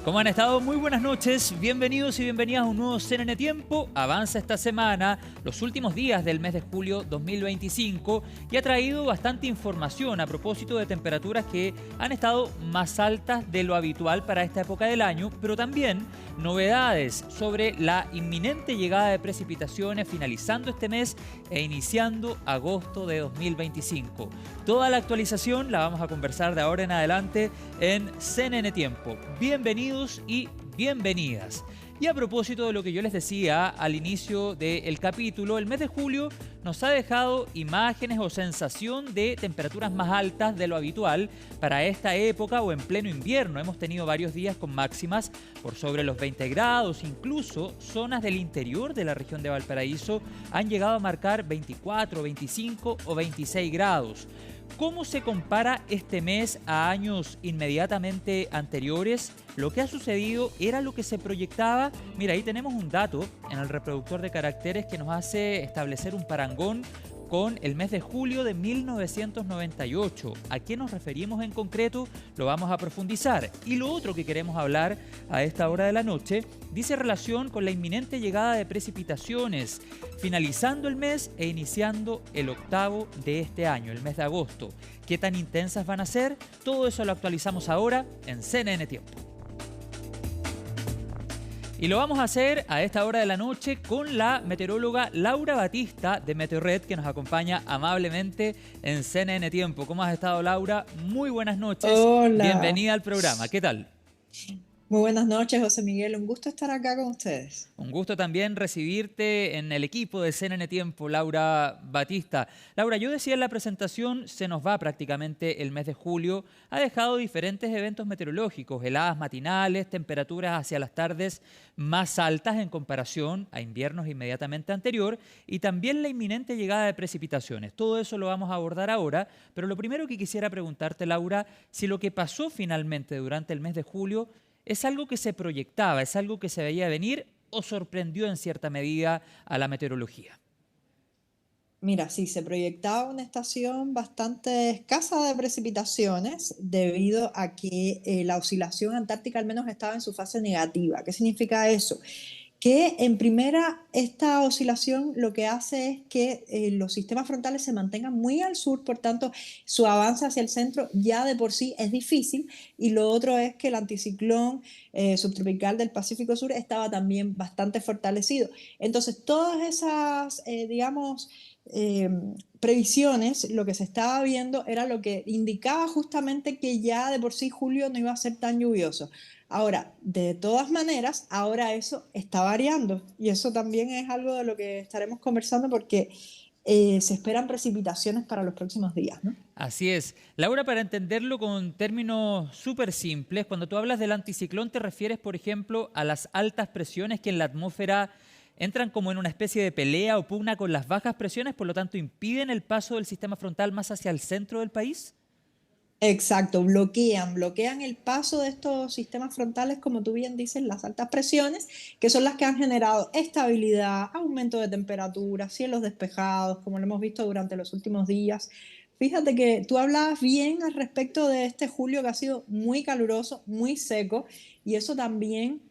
¿Cómo han estado? Muy buenas noches, bienvenidos y bienvenidas a un nuevo CNN Tiempo. Avanza esta semana, los últimos días del mes de julio 2025 y ha traído bastante información a propósito de temperaturas que han estado más altas de lo habitual para esta época del año, pero también novedades sobre la inminente llegada de precipitaciones finalizando este mes e iniciando agosto de 2025. Toda la actualización la vamos a conversar de ahora en adelante en CNN Tiempo. Bienvenidos y bienvenidas. Y a propósito de lo que yo les decía al inicio del capítulo, el mes de julio nos ha dejado imágenes o sensación de temperaturas más altas de lo habitual para esta época o en pleno invierno. Hemos tenido varios días con máximas por sobre los 20 grados, incluso zonas del interior de la región de Valparaíso han llegado a marcar 24, 25 o 26 grados. ¿Cómo se compara este mes a años inmediatamente anteriores? Lo que ha sucedido era lo que se proyectaba. Mira, ahí tenemos un dato en el reproductor de caracteres que nos hace establecer un parangón con el mes de julio de 1998. ¿A qué nos referimos en concreto? Lo vamos a profundizar. Y lo otro que queremos hablar a esta hora de la noche dice relación con la inminente llegada de precipitaciones, finalizando el mes e iniciando el octavo de este año, el mes de agosto. ¿Qué tan intensas van a ser? Todo eso lo actualizamos ahora en CNN Tiempo. Y lo vamos a hacer a esta hora de la noche con la meteoróloga Laura Batista de Meteorred, que nos acompaña amablemente en CNN Tiempo. ¿Cómo has estado, Laura? Muy buenas noches. Hola, Bienvenida al programa. ¿Qué tal? muy buenas noches, José Miguel. Un gusto estar acá con ustedes. Un gusto también recibirte en el equipo de CNN Tiempo, Laura Batista. Laura, yo decía en la presentación, se nos va prácticamente el mes de julio. Ha dejado diferentes eventos meteorológicos, heladas matinales, temperaturas hacia las tardes más altas en comparación a inviernos inmediatamente anterior y también la inminente llegada de precipitaciones. Todo eso lo vamos a abordar ahora, pero lo primero que quisiera preguntarte, Laura, si lo que pasó finalmente durante el mes de julio ¿es algo que se proyectaba, es algo que se veía venir o sorprendió en cierta medida a la meteorología? Mira, sí, se proyectaba una estación bastante escasa de precipitaciones debido a que la oscilación antártica al menos estaba en su fase negativa. ¿Qué significa eso? Que en primera, esta oscilación lo que hace es que los sistemas frontales se mantengan muy al sur, por tanto, su avance hacia el centro ya de por sí es difícil. Y lo otro es que el anticiclón subtropical del Pacífico Sur estaba también bastante fortalecido. Entonces, todas esas, eh, previsiones, lo que se estaba viendo era lo que indicaba justamente que ya de por sí julio no iba a ser tan lluvioso. Ahora, de todas maneras, ahora eso está variando y eso también es algo de lo que estaremos conversando porque se esperan precipitaciones para los próximos días, ¿no? Así es. Laura, para entenderlo con términos súper simples, cuando tú hablas del anticiclón te refieres, por ejemplo, a las altas presiones que en la atmósfera entran como en una especie de pelea o pugna con las bajas presiones, por lo tanto impiden el paso del sistema frontal más hacia el centro del país. Exacto, bloquean el paso de estos sistemas frontales, como tú bien dices, las altas presiones, que son las que han generado estabilidad, aumento de temperatura, cielos despejados, como lo hemos visto durante los últimos días. Fíjate que tú hablabas bien al respecto de este julio que ha sido muy caluroso, muy seco, y eso también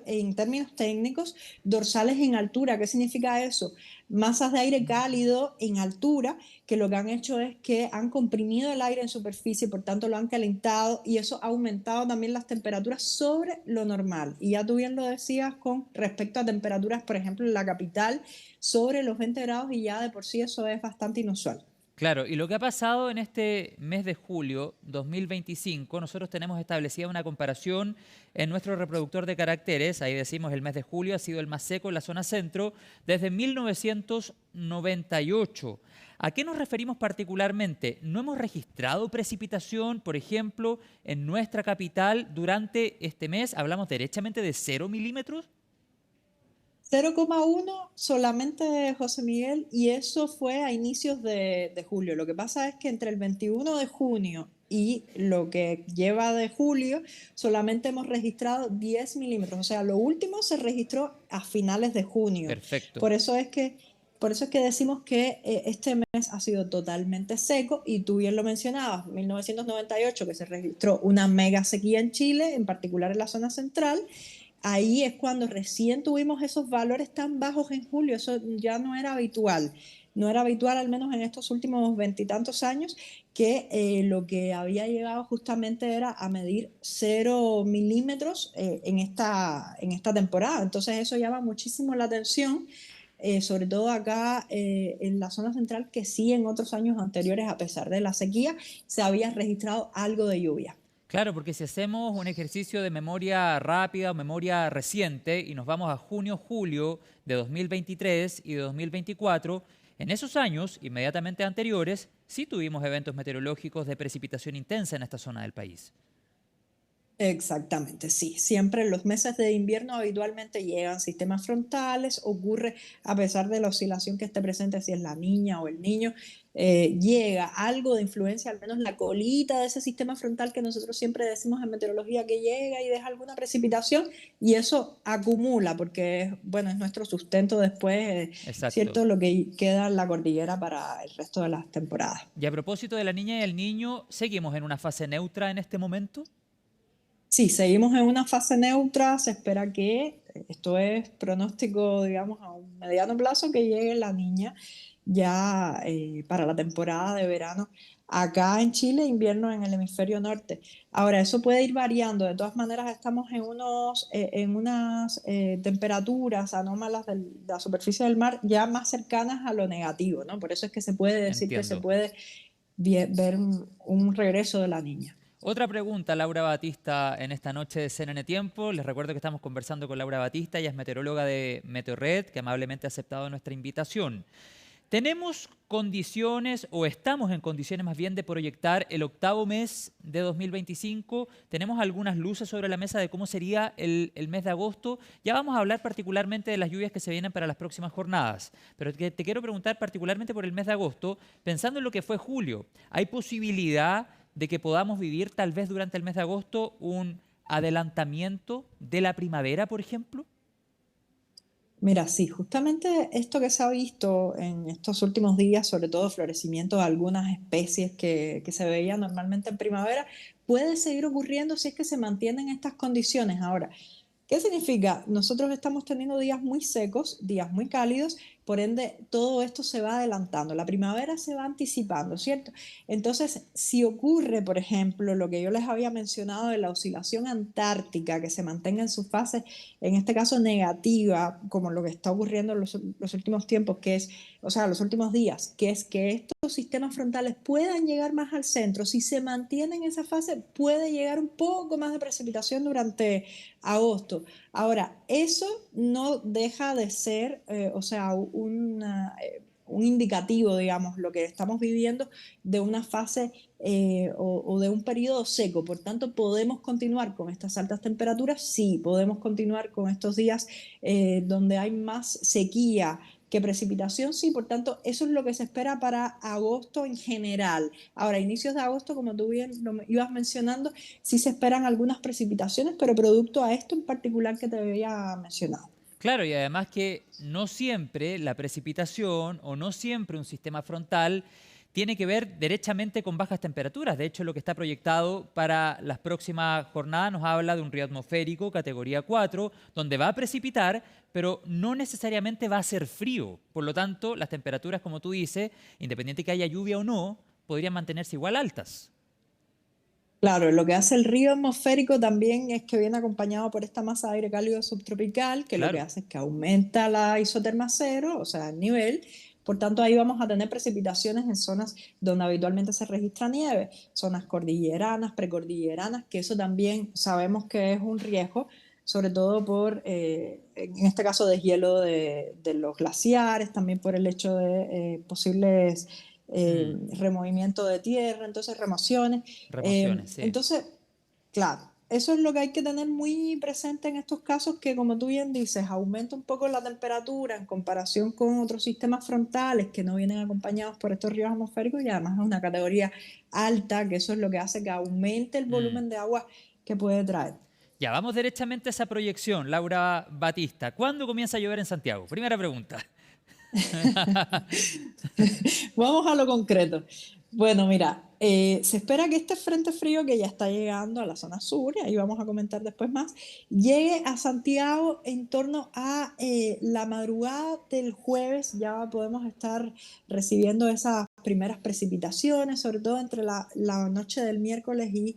en términos técnicos, dorsales en altura. ¿Qué significa eso? Masas de aire cálido en altura que lo que han hecho es que han comprimido el aire en superficie, por tanto lo han calentado y eso ha aumentado también las temperaturas sobre lo normal. Y ya tú bien lo decías con respecto a temperaturas, por ejemplo, en la capital, sobre los 20 grados y ya de por sí eso es bastante inusual. Claro, y lo que ha pasado en este mes de julio 2025, nosotros tenemos establecida una comparación en nuestro reproductor de caracteres, ahí decimos el mes de julio ha sido el más seco en la zona centro desde 1998. ¿A qué nos referimos particularmente? ¿No hemos registrado precipitación, por ejemplo, en nuestra capital durante este mes? ¿Hablamos derechamente de 0 milímetros? 0,1 solamente, José Miguel, y eso fue a inicios de julio. Lo que pasa es que entre el 21 de junio y lo que lleva de julio, solamente hemos registrado 10 milímetros. O sea, lo último se registró a finales de junio. Perfecto. Por eso es que Por eso es que decimos que este mes ha sido totalmente seco y tú bien lo mencionabas, 1998 que se registró una mega sequía en Chile, en particular en la zona central. Ahí es cuando recién tuvimos esos valores tan bajos en julio, eso ya no era habitual. No era habitual, al menos en estos últimos veintitantos años, que lo que había llegado justamente era a medir 0 milímetros en esta temporada. Entonces eso llama muchísimo la atención, sobre todo acá en la zona central, que sí en otros años anteriores, a pesar de la sequía, se había registrado algo de lluvia. Claro, porque si hacemos un ejercicio de memoria rápida o memoria reciente y nos vamos a junio, julio de 2023 y de 2024, en esos años inmediatamente anteriores sí tuvimos eventos meteorológicos de precipitación intensa en esta zona del país. Exactamente, sí. Siempre en los meses de invierno habitualmente llegan sistemas frontales, ocurre a pesar de la oscilación que esté presente, si es la niña o el niño, llega algo de influencia, al menos la colita de ese sistema frontal que nosotros siempre decimos en meteorología que llega y deja alguna precipitación y eso acumula porque, bueno, es nuestro sustento después, Exacto. ¿cierto? Lo que queda en la cordillera para el resto de las temporadas. Y a propósito de la niña y el niño, ¿seguimos en una fase neutra en este momento? Sí, seguimos en una fase neutra, se espera que, esto es pronóstico, digamos, a un mediano plazo, que llegue la niña ya para la temporada de verano acá en Chile, invierno en el hemisferio norte. Ahora, eso puede ir variando, de todas maneras estamos en unas temperaturas anómalas de la superficie del mar ya más cercanas a lo negativo, ¿no? Por eso es que se puede decir que se Entiendo. puede ver un regreso de la niña. Otra pregunta, Laura Batista, en esta noche de CNN Tiempo. Les recuerdo que estamos conversando con Laura Batista, ella es meteoróloga de Meteorred, que amablemente ha aceptado nuestra invitación. ¿Tenemos condiciones o estamos en condiciones más bien de proyectar el octavo mes de 2025? ¿Tenemos algunas luces sobre la mesa de cómo sería el mes de agosto? Ya vamos a hablar particularmente de las lluvias que se vienen para las próximas jornadas, pero te quiero preguntar particularmente por el mes de agosto, pensando en lo que fue julio. ¿Hay posibilidad de que podamos vivir tal vez durante el mes de agosto un adelantamiento de la primavera, por ejemplo? Mira, sí, justamente esto que se ha visto en estos últimos días, sobre todo florecimiento de algunas especies que se veían normalmente en primavera, puede seguir ocurriendo si es que se mantienen estas condiciones. Ahora, ¿qué significa? Nosotros estamos teniendo días muy secos, días muy cálidos, por ende todo esto se va adelantando, la primavera se va anticipando, ¿cierto? Entonces, si ocurre, por ejemplo, lo que yo les había mencionado de la oscilación antártica, que se mantenga en su fase, en este caso negativa, como lo que está ocurriendo en los últimos tiempos, que es, o sea, los últimos días, que es que estos sistemas frontales puedan llegar más al centro, si se mantiene en esa fase, puede llegar un poco más de precipitación durante agosto. Ahora, eso no deja de ser, o sea, un indicativo, digamos, lo que estamos viviendo de una fase o de un periodo seco. Por tanto, ¿podemos continuar con estas altas temperaturas? Sí, podemos continuar con estos días donde hay más sequía que precipitación, sí, por tanto, eso es lo que se espera para agosto en general. Ahora, inicios de agosto, como tú bien lo ibas mencionando, sí se esperan algunas precipitaciones, pero producto a esto en particular que te había mencionado. Claro, y además que no siempre la precipitación o no siempre un sistema frontal tiene que ver derechamente con bajas temperaturas. De hecho, lo que está proyectado para las próximas jornadas nos habla de un río atmosférico categoría 4, donde va a precipitar, pero no necesariamente va a ser frío. Por lo tanto, las temperaturas, como tú dices, independiente que haya lluvia o no, podrían mantenerse igual altas. Claro, lo que hace el río atmosférico también es que viene acompañado por esta masa de aire cálido subtropical, que lo que Claro, hace es que aumenta la isoterma cero, o sea, el nivel. Por tanto, ahí vamos a tener precipitaciones en zonas donde habitualmente se registra nieve, zonas cordilleranas, precordilleranas, que eso también sabemos que es un riesgo, sobre todo por, en este caso, deshielo de los glaciares, también por el hecho de posibles mm, removimiento de tierra, entonces remociones. remociones, sí. Entonces, claro, eso es lo que hay que tener muy presente en estos casos, que como tú bien dices, aumenta un poco la temperatura en comparación con otros sistemas frontales que no vienen acompañados por estos ríos atmosféricos y además es una categoría alta, que eso es lo que hace que aumente el Mm. volumen de agua que puede traer. Ya, vamos derechamente a esa proyección, Laura Batista. ¿Cuándo comienza a llover en Santiago? Primera pregunta. Vamos a lo concreto. Bueno, mira, se espera que este frente frío que ya está llegando a la zona sur, y ahí vamos a comentar después más, llegue a Santiago en torno a la madrugada del jueves. Ya podemos estar recibiendo esas primeras precipitaciones, sobre todo entre la noche del miércoles y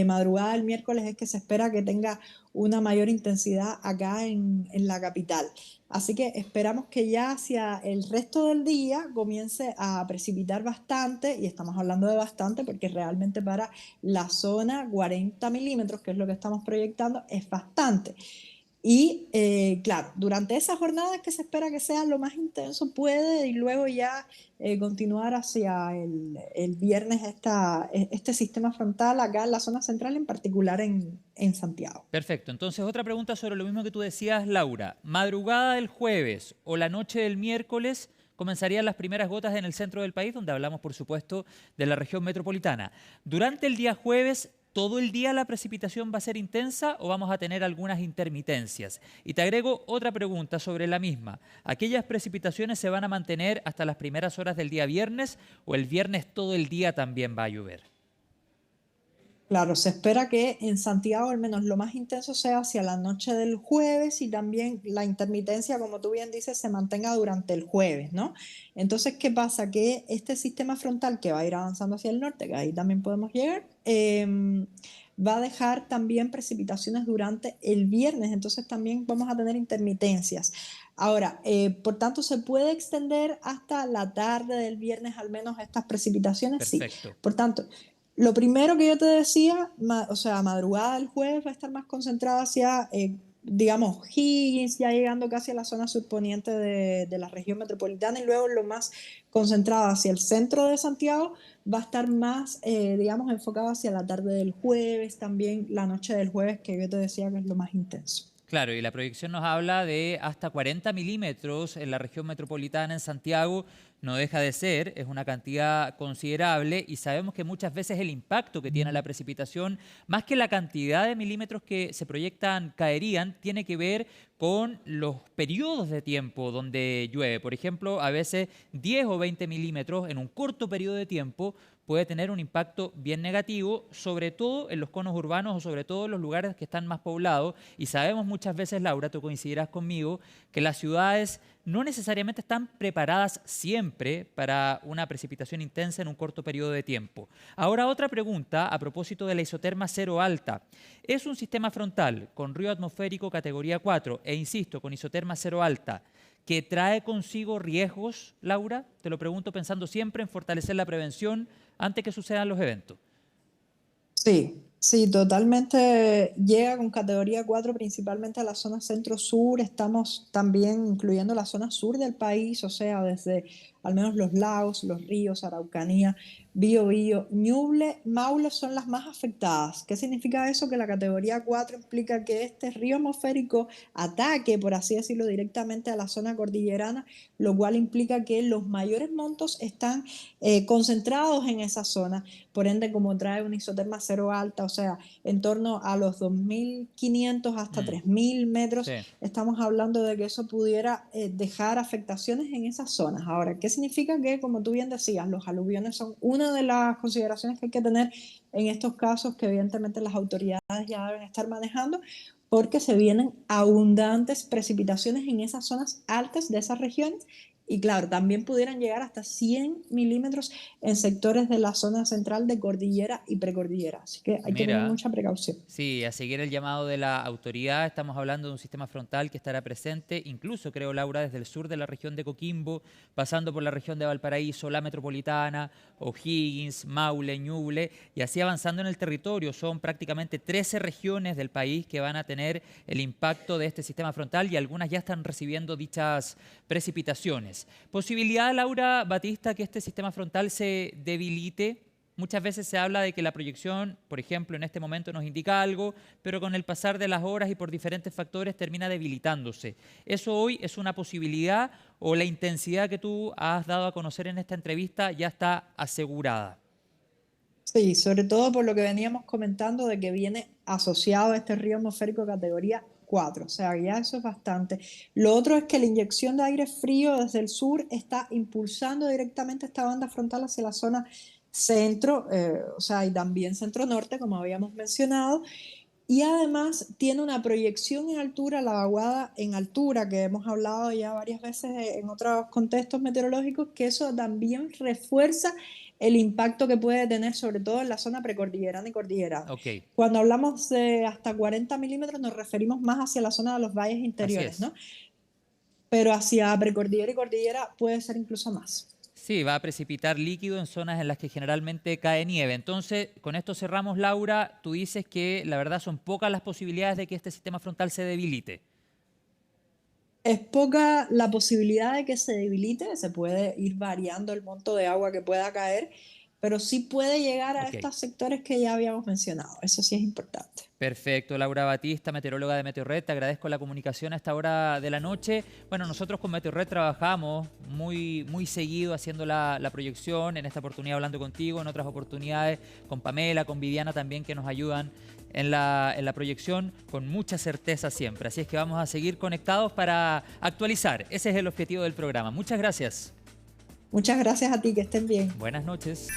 madrugada del miércoles es que se espera que tenga una mayor intensidad acá en la capital. Así que esperamos que ya hacia el resto del día comience a precipitar bastante, y estamos hablando de bastante porque realmente para la zona 40 milímetros, que es lo que estamos proyectando, es bastante. Y claro, durante esas jornadas que se espera que sea lo más intenso, puede y luego ya continuar hacia el viernes este sistema frontal acá en la zona central, en particular en Santiago. Perfecto. Entonces, otra pregunta sobre lo mismo que tú decías, Laura. ¿Madrugada del jueves o la noche del miércoles comenzarían las primeras gotas en el centro del país, donde hablamos, por supuesto, de la región metropolitana? ¿Durante el día jueves, todo el día la precipitación va a ser intensa o vamos a tener algunas intermitencias? Y te agrego otra pregunta sobre la misma. ¿Aquellas precipitaciones se van a mantener hasta las primeras horas del día viernes o el viernes todo el día también va a llover? Claro, se espera que en Santiago al menos lo más intenso sea hacia la noche del jueves, y también la intermitencia, como tú bien dices, se mantenga durante el jueves, ¿no? Entonces, ¿qué pasa? Que este sistema frontal que va a ir avanzando hacia el norte, que ahí también podemos llegar, va a dejar también precipitaciones durante el viernes, entonces también vamos a tener intermitencias. Ahora, por tanto, ¿se puede extender hasta la tarde del viernes al menos estas precipitaciones? Sí. Perfecto. Por tanto, lo primero que yo te decía, o sea, madrugada del jueves va a estar más concentrado hacia, digamos, Higgins, ya llegando casi a la zona surponiente de la región metropolitana, y luego lo más concentrado hacia el centro de Santiago va a estar más, digamos, enfocado hacia la tarde del jueves, también la noche del jueves, que yo te decía que es lo más intenso. Claro, y la proyección nos habla de hasta 40 milímetros en la región metropolitana, en Santiago. No deja de ser, es una cantidad considerable y sabemos que muchas veces el impacto que tiene la precipitación, más que la cantidad de milímetros que se proyectan caerían, tiene que ver con los periodos de tiempo donde llueve. Por ejemplo, a veces 10 o 20 milímetros en un corto periodo de tiempo puede tener un impacto bien negativo, sobre todo en los conos urbanos o sobre todo en los lugares que están más poblados. Y sabemos muchas veces, Laura, tú coincidirás conmigo, que las ciudades no necesariamente están preparadas siempre para una precipitación intensa en un corto periodo de tiempo. Ahora, otra pregunta a propósito de la isoterma cero alta. Es un sistema frontal con río atmosférico categoría 4 e, insisto, con isoterma cero alta, que trae consigo riesgos, Laura. Te lo pregunto pensando siempre en fortalecer la prevención antes que sucedan los eventos. Sí, sí, totalmente llega con categoría 4 principalmente a la zona centro-sur. Estamos también incluyendo la zona sur del país, o sea, desde al menos los lagos, los ríos, Araucanía, Biobío, Ñuble, Maule son las más afectadas. ¿Qué significa eso? Que la categoría 4 implica que este río atmosférico ataque, por así decirlo, directamente a la zona cordillerana, lo cual implica que los mayores montos están concentrados en esa zona. Por ende, como trae una isoterma cero alta, o sea, en torno a los 2.500 hasta Mm, 3.000 metros, sí. estamos hablando de que eso pudiera dejar afectaciones en esas zonas. Ahora, ¿qué significa? Que, como tú bien decías, los aluviones son una de las consideraciones que hay que tener en estos casos, que evidentemente las autoridades ya deben estar manejando, porque se vienen abundantes precipitaciones en esas zonas altas de esas regiones. Y claro, también pudieran llegar hasta 100 milímetros en sectores de la zona central de cordillera y precordillera. Así que hay que tener Mira, mucha precaución. sí, a seguir el llamado de la autoridad. Estamos hablando de un sistema frontal que estará presente, incluso creo, Laura, desde el sur de la región de Coquimbo, pasando por la región de Valparaíso, la metropolitana, O'Higgins, Maule, Ñuble, y así avanzando en el territorio. Son prácticamente 13 regiones del país que van a tener el impacto de este sistema frontal y algunas ya están recibiendo dichas precipitaciones. Posibilidad, Laura Batista, que este sistema frontal se debilite. Muchas veces se habla de que la proyección, por ejemplo, en este momento nos indica algo, pero con el pasar de las horas y por diferentes factores termina debilitándose. ¿Eso hoy es una posibilidad o la intensidad que tú has dado a conocer en esta entrevista ya está asegurada? Sí, sobre todo por lo que veníamos comentando de que viene asociado a este río atmosférico categoría 4, o sea, ya eso es bastante. Lo otro es que la inyección de aire frío desde el sur está impulsando directamente esta banda frontal hacia la zona centro, o sea, y también centro-norte, como habíamos mencionado, y además tiene una proyección en altura, la vaguada en altura, que hemos hablado ya varias veces en otros contextos meteorológicos, que eso también refuerza el impacto que puede tener, sobre todo en la zona precordillerana y cordillerana. Ok, Cuando hablamos de hasta 40 milímetros, nos referimos más hacia la zona de los valles así interiores, es. ¿no? Pero hacia precordillera y cordillera puede ser incluso más. Sí, va a precipitar líquido en zonas en las que generalmente cae nieve. Entonces, con esto cerramos, Laura. Tú dices que la verdad son pocas las posibilidades de que este sistema frontal se debilite. Es poca la posibilidad de que se debilite, se puede ir variando el monto de agua que pueda caer, pero sí puede llegar a Ok. estos sectores que ya habíamos mencionado. Eso sí es importante. Perfecto, Laura Batista, meteoróloga de Meteorred, te agradezco la comunicación a esta hora de la noche. Bueno, nosotros con Meteorred trabajamos muy seguido haciendo la proyección, en esta oportunidad hablando contigo, en otras oportunidades con Pamela, con Viviana también que nos ayudan en la proyección con mucha certeza siempre. Así es que vamos a seguir conectados para actualizar. Ese es el objetivo del programa. Muchas gracias. Muchas gracias a ti, que estén bien. Buenas noches.